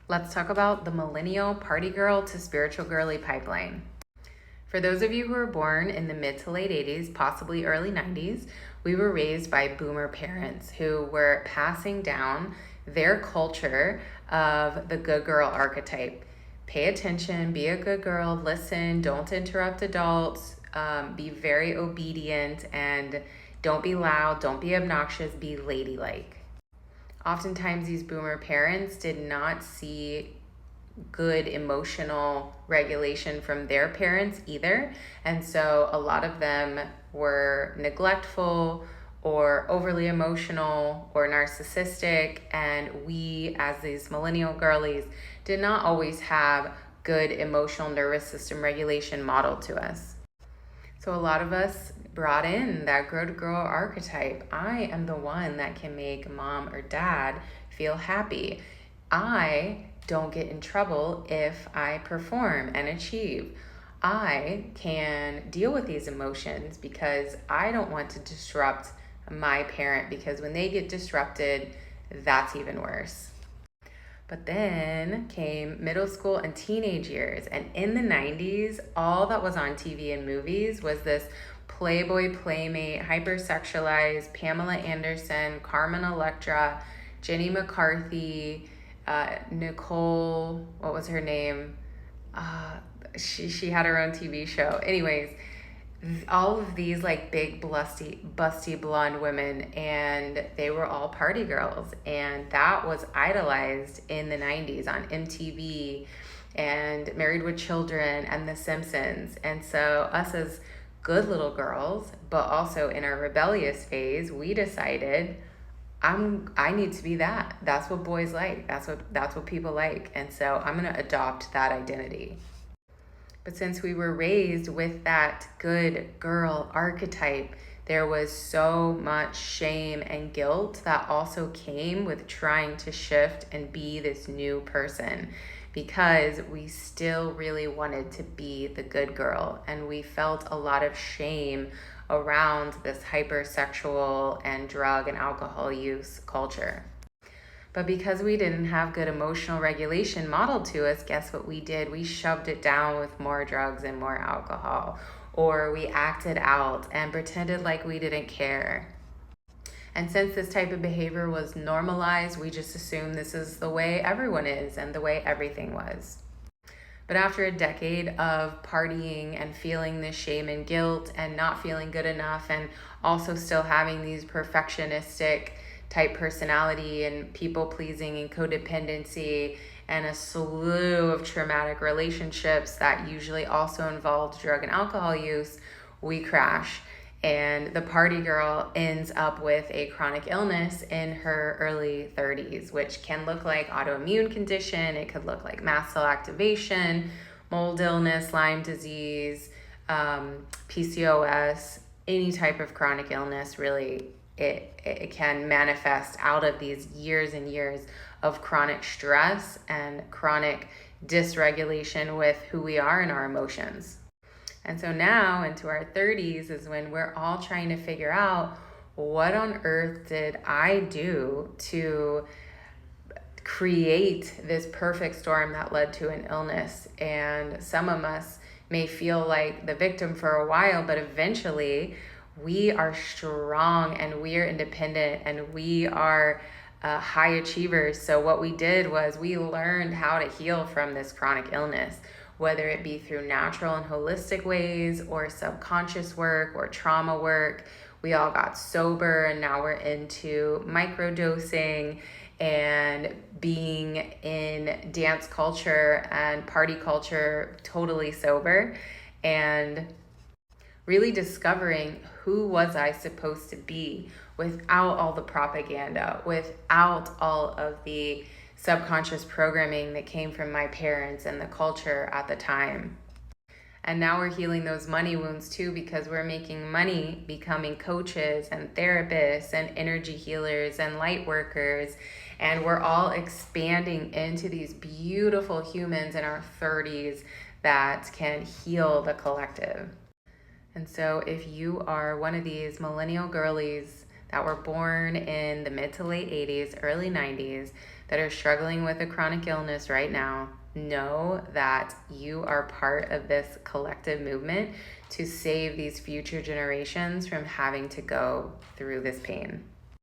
Let's talk about the millennial party girl to spiritual girly pipeline. For those of you who were born in the mid to late 80s, possibly early 90s, we were raised by boomer parents who were passing down their culture of the good girl archetype. Pay attention, be a good girl, listen, don't interrupt adults, be very obedient, and don't be loud, don't be obnoxious, be ladylike. Oftentimes, these boomer parents did not see good emotional regulation from their parents either. And so a lot of them were neglectful or overly emotional or narcissistic. And we, as these millennial girlies, did not always have good emotional nervous system regulation modeled to us. So a lot of us brought in that good girl archetype. I am the one that can make mom or dad feel happy. I don't get in trouble if I perform and achieve. I can deal with these emotions because I don't want to disrupt my parent, because when they get disrupted, that's even worse. But then came middle school and teenage years. And in the 90s, all that was on TV and movies was this Playboy playmate, hypersexualized Pamela Anderson, Carmen Electra, Jenny McCarthy, Nicole, what was her name? She had her own TV show. Anyways, all of these like big busty blonde women, and they were all party girls, and that was idolized in the 90s on MTV and Married with Children and The Simpsons. And so us as good little girls, but also in our rebellious phase, we decided I need to be that. That's what boys like. That's what people like. And so I'm going to adopt that identity. But since we were raised with that good girl archetype, there was so much shame and guilt that also came with trying to shift and be this new person, because we still really wanted to be the good girl, and we felt a lot of shame around this hypersexual and drug and alcohol use culture. But because we didn't have good emotional regulation modeled to us, guess what we did? We shoved it down with more drugs and more alcohol, or we acted out and pretended like we didn't care. And since this type of behavior was normalized, we just assumed this is the way everyone is and the way everything was. But after a decade of partying and feeling this shame and guilt and not feeling good enough, and also still having these perfectionistic type personality and people pleasing and codependency and a slew of traumatic relationships that usually also involved drug and alcohol use, we crash. And the party girl ends up with a chronic illness in her early 30s, which can look like autoimmune condition. It could look like mast cell activation, mold illness, Lyme disease, PCOS, any type of chronic illness. Really, it can manifest out of these years and years of chronic stress and chronic dysregulation with who we are and our emotions. And so now into our 30s is when we're all trying to figure out, what on earth did I do to create this perfect storm that led to an illness? And some of us may feel like the victim for a while, but eventually we are strong and we are independent and we are high achievers. So what we did was we learned how to heal from this chronic illness, whether it be through natural and holistic ways or subconscious work or trauma work. We all got sober, and now we're into microdosing and being in dance culture and party culture totally sober, and really discovering who was I supposed to be without all the propaganda, without all of the subconscious programming that came from my parents and the culture at the time. And now we're healing those money wounds too, because we're making money becoming coaches and therapists and energy healers and light workers. And we're all expanding into these beautiful humans in our 30s that can heal the collective. And so if you are one of these millennial girlies that were born in the mid to late 80s, early 90s, that are struggling with a chronic illness right now, know that you are part of this collective movement to save these future generations from having to go through this pain.